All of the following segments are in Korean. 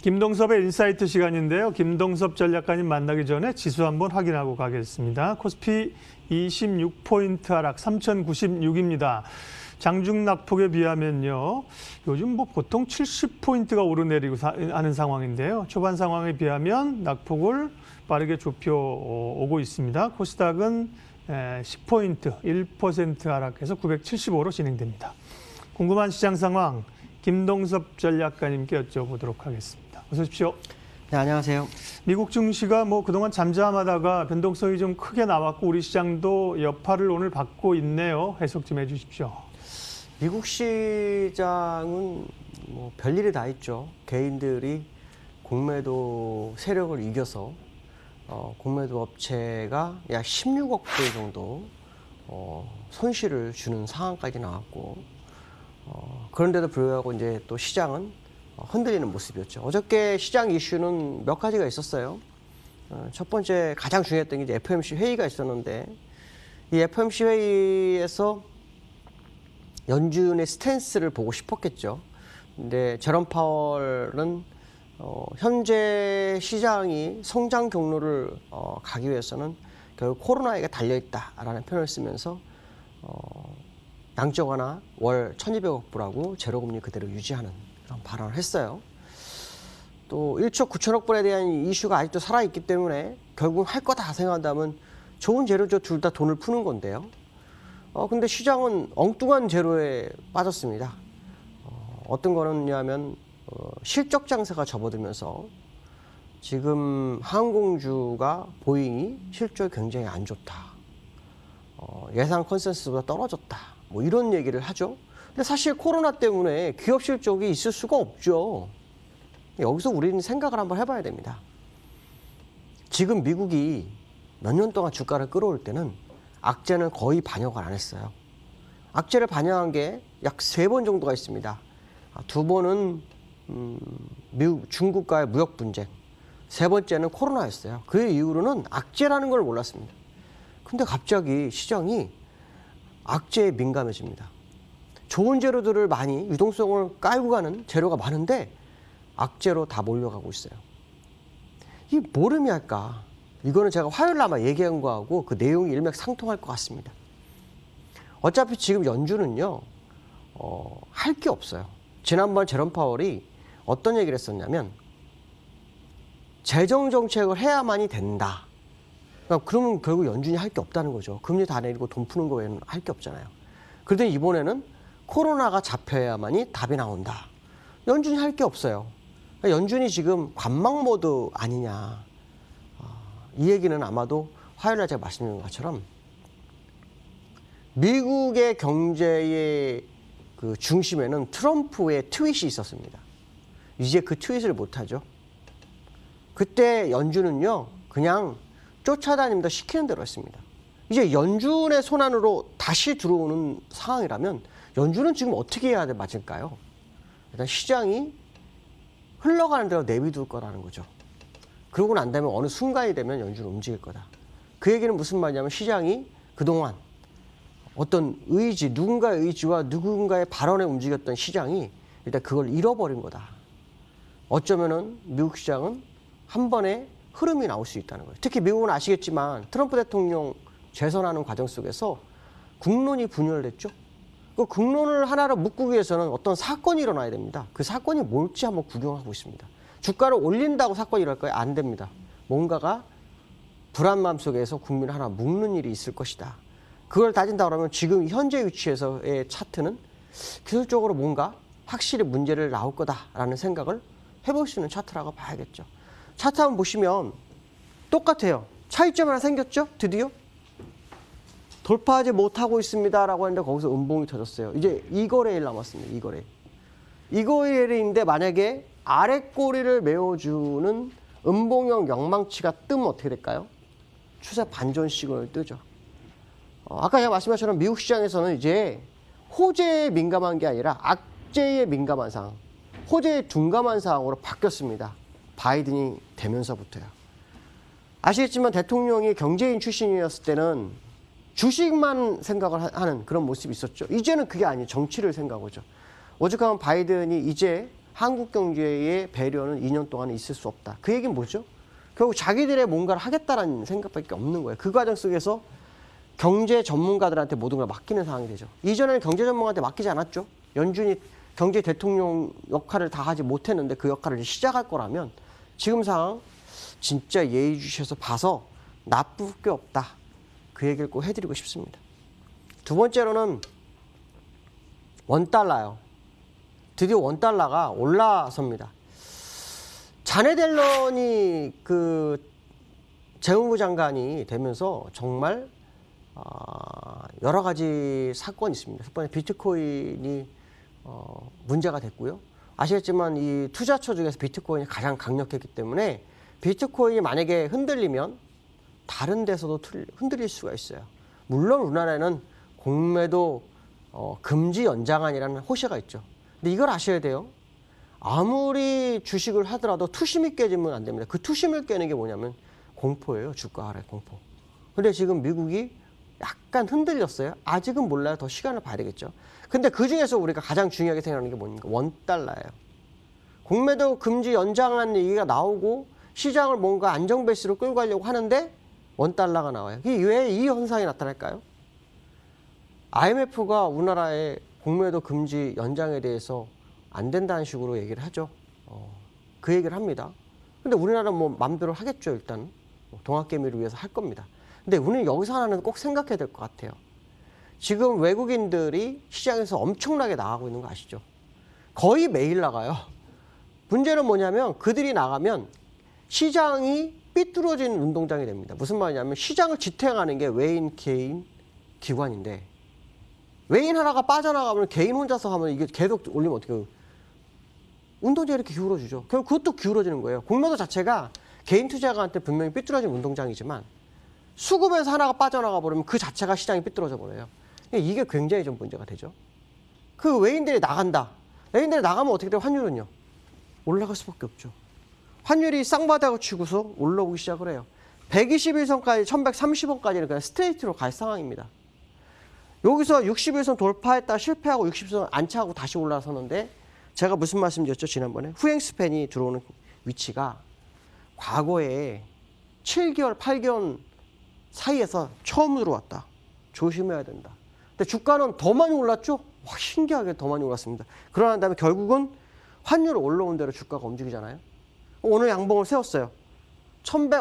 김동섭의 인사이트 시간인데요. 김동섭 전략가님 만나기 전에 지수 한번 확인하고 가겠습니다. 코스피 26포인트 하락 3096입니다. 장중 낙폭에 비하면요. 요즘 뭐 보통 70포인트가 오르내리고 하는 상황인데요. 초반 상황에 비하면 낙폭을 빠르게 좁혀오고 있습니다. 코스닥은 10포인트, 1% 하락해서 975로 진행됩니다. 궁금한 시장 상황 김동섭 전략가님께 여쭤보도록 하겠습니다. 어서 오십시오. 네, 안녕하세요. 미국 증시가 그동안 잠잠하다가 변동성이 좀 크게 나왔고 우리 시장도 여파를 오늘 받고 있네요. 해석 좀 해주십시오. 미국 시장은 별일이 다 있죠. 개인들이 공매도 세력을 이겨서 공매도 업체가 약 16억 불 정도 손실을 주는 상황까지 나왔고 그런데도 불구하고 이제 또 시장은 흔들리는 모습이었죠. 어저께 시장 이슈는 몇 가지가 있었어요. 첫 번째 가장 중요했던 게 이제 FOMC 회의가 있었는데 이 FOMC 회의에서 연준의 스탠스를 보고 싶었겠죠. 근데 제롬 파월은 현재 시장이 성장 경로를 가기 위해서는 결국 코로나에게 달려있다라는 표현을 쓰면서 양적 완화 월 1,200억 불하고 제로금리 그대로 유지하는 그런 발언을 했어요. 또 1조 9천억 불에 대한 이슈가 아직도 살아있기 때문에 결국 할 거다 생각한다면 좋은 재료죠. 둘 다 돈을 푸는 건데요. 근데 시장은 엉뚱한 재료에 빠졌습니다. 어떤 거는냐면 실적 장세가 접어들면서 지금 항공주가 보잉이 실적이 굉장히 안 좋다. 예상 컨센서스보다 떨어졌다. 이런 얘기를 하죠. 근데 사실 코로나 때문에 기업 실적이 있을 수가 없죠. 여기서 우리는 생각을 한번 해봐야 됩니다. 지금 미국이 몇 년 동안 주가를 끌어올 때는 악재는 거의 반영을 안 했어요. 악재를 반영한 게 약 3번 정도가 있습니다. 2번은 중국과의 무역 분쟁, 3번째는 코로나였어요. 그 이후로는 악재라는 걸 몰랐습니다. 근데 갑자기 시장이 악재에 민감해집니다. 좋은 재료들을 많이 유동성을 깔고 가는 재료가 많은데 악재로 다 몰려가고 있어요. 이 뭘 의미할까? 이거는 제가 화요일 아마 얘기한 거하고 그 내용이 일맥상통할 것 같습니다. 어차피 지금 연준은요, 할 게 없어요. 지난번 제롬 파월이 어떤 얘기를 했었냐면 재정 정책을 해야만이 된다. 그러면 결국 연준이 할 게 없다는 거죠. 금리 다 내리고 돈 푸는 거 외에는 할 게 없잖아요. 그런데 이번에는 코로나가 잡혀야만이 답이 나온다. 연준이 할 게 없어요. 연준이 지금 관망 모드 아니냐. 이 얘기는 아마도 화요일날 제가 말씀드린 것처럼 미국의 경제의 그 중심에는 트럼프의 트윗이 있었습니다. 이제 그 트윗을 못하죠. 그때 연준은요, 그냥 쫓아다닙니다. 시키는 대로 했습니다. 이제 연준의 손안으로 다시 들어오는 상황이라면 연준은 지금 어떻게 해야 맞을까요? 일단 시장이 흘러가는 대로 내비둘 거라는 거죠. 그러고 난 다음에 어느 순간이 되면 연준은 움직일 거다. 그 얘기는 무슨 말이냐면 시장이 그동안 어떤 의지, 누군가의 의지와 누군가의 발언에 움직였던 시장이 일단 그걸 잃어버린 거다. 어쩌면은 미국 시장은 한 번에 흐름이 나올 수 있다는 거예요. 특히 미국은 아시겠지만 트럼프 대통령 재선하는 과정 속에서 국론이 분열됐죠. 그 국론을 하나로 묶기 위해서는 어떤 사건이 일어나야 됩니다. 그 사건이 뭘지 한번 구경하고 있습니다. 주가를 올린다고 사건이 일어날까요? 안 됩니다. 뭔가가 불안마음 속에서 국민을 하나 묶는 일이 있을 것이다. 그걸 따진다 그러면 지금 현재 위치에서의 차트는 기술적으로 뭔가 확실히 문제를 나올 거다라는 생각을 해볼 수 있는 차트라고 봐야겠죠. 차트 한번 보시면 똑같아요. 차이점 하나 생겼죠? 드디어 돌파하지 못하고 있습니다라고 했는데 거기서 음봉이 터졌어요. 이제 이거래일 남았습니다. 이거래일인데 만약에 아래 꼬리를 메워주는 음봉형 영망치가 뜨면 어떻게 될까요? 추세 반전 시그널을 뜨죠. 아까 제가 말씀한 것처럼 미국 시장에서는 이제 호재에 민감한 게 아니라 악재에 민감한 상황, 호재에 둔감한 상황으로 바뀌었습니다. 바이든이 되면서부터요. 아시겠지만 대통령이 경제인 출신이었을 때는 주식만 생각을 하는 그런 모습이 있었죠. 이제는 그게 아니에요. 정치를 생각하죠. 오죽하면 바이든이 이제 한국 경제의 배려는 2년 동안 있을 수 없다. 그 얘기는 뭐죠? 결국 자기들의 뭔가를 하겠다라는 생각밖에 없는 거예요. 그 과정 속에서 경제 전문가들한테 모든 걸 맡기는 상황이 되죠. 이전에는 경제 전문가한테 맡기지 않았죠. 연준이 경제 대통령 역할을 다 하지 못했는데 그 역할을 이제 시작할 거라면 지금 상황 진짜 예의주시해서 봐서 나쁠 게 없다. 그 얘기를 꼭 해드리고 싶습니다. 두 번째로는 원달러요. 드디어 원달러가 올라섭니다. 자네 델런이 그 재무부 장관이 되면서 정말 여러 가지 사건이 있습니다. 첫 번째 비트코인이 문제가 됐고요. 아시겠지만 이 투자처 중에서 비트코인이 가장 강력했기 때문에 비트코인이 만약에 흔들리면 다른 데서도 흔들릴 수가 있어요. 물론 우리나라에는 공매도 금지 연장안이라는 호시가 있죠. 근데 이걸 아셔야 돼요. 아무리 주식을 하더라도 투심이 깨지면 안 됩니다. 그 투심을 깨는 게 뭐냐면 공포예요. 주가 하락 공포. 근데 지금 미국이 약간 흔들렸어요. 아직은 몰라요. 더 시간을 봐야 되겠죠. 근데 그중에서 우리가 가장 중요하게 생각하는 게 뭡니까? 원달러예요. 공매도 금지 연장안 얘기가 나오고 시장을 뭔가 안정 베이스로 끌고 가려고 하는데 원달러가 나와요. 이게 왜 이 현상이 나타날까요? IMF가 우리나라의 공매도 금지 연장에 대해서 안 된다는 식으로 얘기를 하죠. 그 얘기를 합니다. 근데 우리나라는 뭐 마음대로 하겠죠. 일단 동학개미를 위해서 할 겁니다. 근데 우리는 여기서 하나는 꼭 생각해야 될 것 같아요. 지금 외국인들이 시장에서 엄청나게 나가고 있는 거 아시죠? 거의 매일 나가요. 문제는 뭐냐면 그들이 나가면 시장이 삐뚤어진 운동장이 됩니다. 무슨 말이냐면 시장을 지탱하는 게 외인, 개인, 기관인데 외인 하나가 빠져나가면 개인 혼자서 하면 이게 계속 올리면 어떻게 해요? 운동장이 이렇게 기울어지죠. 결국 그것도 기울어지는 거예요. 공매도 자체가 개인 투자가한테 분명히 삐뚤어진 운동장이지만 수급에서 하나가 빠져나가 버리면 그 자체가 시장이 삐뚤어져 버려요. 이게 굉장히 좀 문제가 되죠. 그 외인들이 나간다. 외인들이 나가면 어떻게 돼요? 환율은요? 올라갈 수밖에 없죠. 환율이 쌍바닥을 치고서 올라오기 시작을 해요. 121선까지 1130원까지는 그냥 스트레이트로 갈 상황입니다. 여기서 61선 돌파했다 실패하고 60선 안차하고 다시 올라서는데 제가 무슨 말씀드렸죠? 지난번에 후행스팬이 들어오는 위치가 과거에 7개월, 8개월 사이에서 처음으로 왔다. 조심해야 된다. 근데 주가는 더 많이 올랐죠? 와, 신기하게 더 많이 올랐습니다. 그러나 다음에 결국은 환율 올라온 대로 주가가 움직이잖아요. 오늘 양봉을 세웠어요.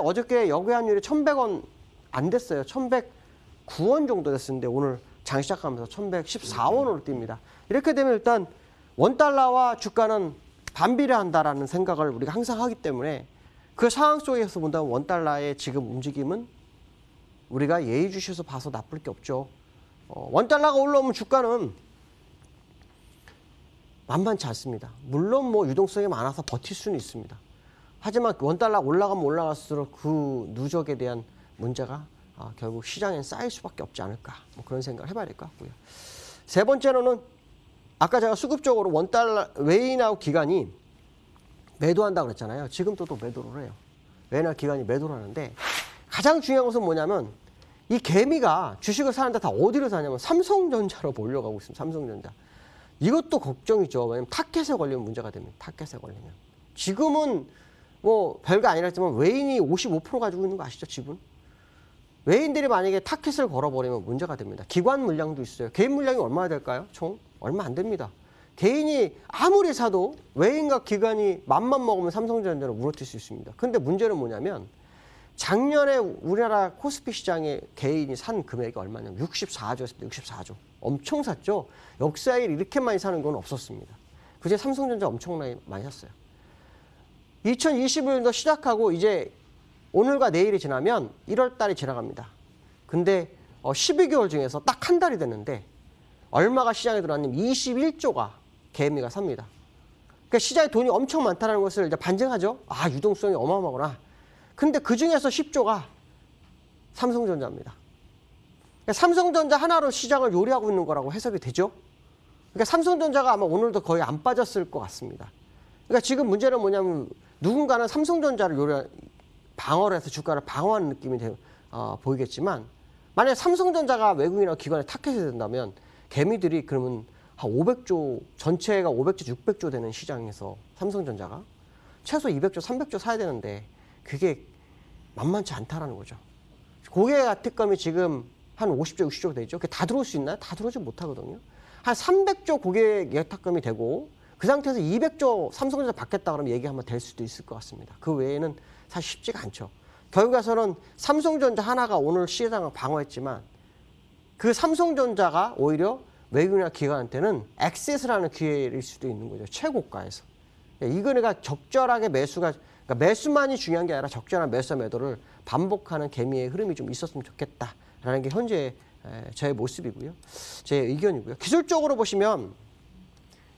어저께 역외 환율이 1100원 안 됐어요. 1109원 정도 됐었는데 오늘 장 시작하면서 1114원으로 뜁니다. 이렇게 되면 일단 원달러와 주가는 반비례한다라는 생각을 우리가 항상 하기 때문에 그 상황 속에서 본다면 원달러의 지금 움직임은 우리가 예의주시해서 봐서 나쁠 게 없죠. 원달러가 올라오면 주가는 만만치 않습니다. 물론 뭐 유동성이 많아서 버틸 수는 있습니다. 하지만 원달러가 올라가면 올라갈수록 그 누적에 대한 문제가 결국 시장에 쌓일 수밖에 없지 않을까. 뭐 그런 생각을 해봐야 될 것 같고요. 세 번째로는 아까 제가 수급적으로 원달러 외인하고 기관이 매도한다고 그랬잖아요. 지금도 또 매도를 해요. 외인하고 기관이 매도를 하는데 가장 중요한 것은 뭐냐면 이 개미가 주식을 사는데 다 어디로 사냐면 삼성전자로 몰려가고 있습니다. 삼성전자. 이것도 걱정이죠. 왜냐면 타켓에 걸리면 문제가 됩니다. 타켓에 걸리면. 지금은 뭐 별거 아니랬지만 외인이 55% 가지고 있는 거 아시죠? 지분. 외인들이 만약에 타켓을 걸어버리면 문제가 됩니다. 기관 물량도 있어요. 개인 물량이 얼마나 될까요? 총? 얼마 안 됩니다. 개인이 아무리 사도 외인과 기관이 맘만 먹으면 삼성전자를 무너뜨릴 수 있습니다. 근데 문제는 뭐냐면 작년에 우리나라 코스피 시장에 개인이 산 금액이 얼마냐면 64조였습니다. 64조. 엄청 샀죠. 역사에 이렇게 많이 사는 건 없었습니다. 그제 삼성전자 엄청나게 많이 샀어요. 2021년도 시작하고 이제 오늘과 내일이 지나면 1월 달이 지나갑니다. 근데 12개월 중에서 딱 한 달이 됐는데 얼마가 시장에 들어왔냐면 21조가 개미가 삽니다. 그러니까 시장에 돈이 엄청 많다는 것을 이제 반증하죠. 아, 유동성이 어마어마하구나. 근데 그 중에서 10조가 삼성전자입니다. 그러니까 삼성전자 하나로 시장을 요리하고 있는 거라고 해석이 되죠. 그러니까 삼성전자가 아마 오늘도 거의 안 빠졌을 것 같습니다. 그러니까 지금 문제는 뭐냐면 누군가는 삼성전자를 방어를 해서 주가를 방어하는 느낌이 보이겠지만 만약에 삼성전자가 외국인이나 기관에 타켓이 된다면 개미들이 그러면 한 500조, 전체가 500조, 600조 되는 시장에서 삼성전자가 최소 200조, 300조 사야 되는데 그게 만만치 않다라는 거죠. 고객 특검이 지금 한 50조, 60조 되죠. 그게 다 들어올 수 있나요? 다 들어오지 못하거든요. 한 300조 고객 예탁금이 되고 그 상태에서 200조 삼성전자 받겠다 그러면 얘기 한번 될 수도 있을 것 같습니다. 그 외에는 사실 쉽지가 않죠. 결국에서는 삼성전자 하나가 오늘 시장을 방어했지만 그 삼성전자가 오히려 외국인이나 기관한테는 액세스라는 기회일 수도 있는 거죠. 최고가에서. 이거가 적절하게 매수가, 그러니까 매수만이 중요한 게 아니라 적절한 매수 매도를 반복하는 개미의 흐름이 좀 있었으면 좋겠다라는 게 현재 저의 모습이고요. 제 의견이고요. 기술적으로 보시면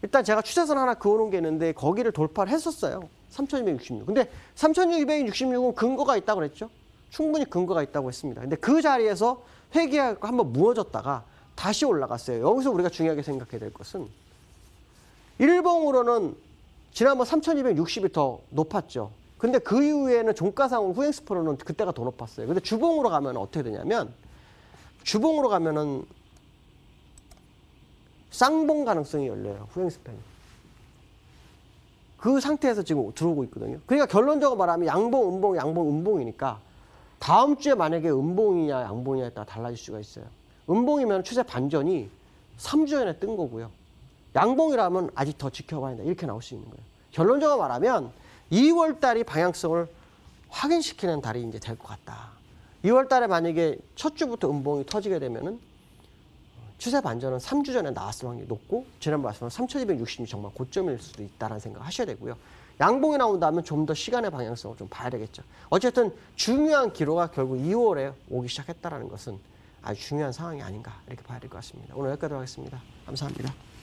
일단 제가 추세선 하나 그어놓은 게 있는데 거기를 돌파를 했었어요. 3,266. 근데 3,266은 근거가 있다고 그랬죠. 충분히 근거가 있다고 했습니다. 근데 그 자리에서 회귀하고 한번 무너졌다가 다시 올라갔어요. 여기서 우리가 중요하게 생각해야 될 것은 일봉으로는 지난번 3,260이 더 높았죠. 근데 그 이후에는 종가상으로 후행 스프로는 그때가 더 높았어요. 근데 주봉으로 가면 어떻게 되냐면 주봉으로 가면은 쌍봉 가능성이 열려요. 후행 스팬이. 그 상태에서 지금 들어오고 있거든요. 그러니까 결론적으로 말하면 양봉, 음봉, 양봉, 음봉이니까 다음 주에 만약에 음봉이냐 양봉이냐에 따라 달라질 수가 있어요. 음봉이면 추세 반전이 3주 전에 뜬 거고요. 양봉이라면 아직 더 지켜봐야 된다. 이렇게 나올 수 있는 거예요. 결론적으로 말하면 2월 달이 방향성을 확인시키는 달이 이제 될 것 같다. 2월 달에 만약에 첫 주부터 음봉이 터지게 되면은 추세 반전은 3주 전에 나왔을 확률이 높고 지난번 말씀한 3,260이 정말 고점일 수도 있다는 생각 하셔야 되고요. 양봉이 나온다면 좀 더 시간의 방향성을 좀 봐야 되겠죠. 어쨌든 중요한 기로가 결국 2월에 오기 시작했다는 것은 아주 중요한 상황이 아닌가 이렇게 봐야 될 것 같습니다. 오늘 여기까지 하겠습니다. 감사합니다.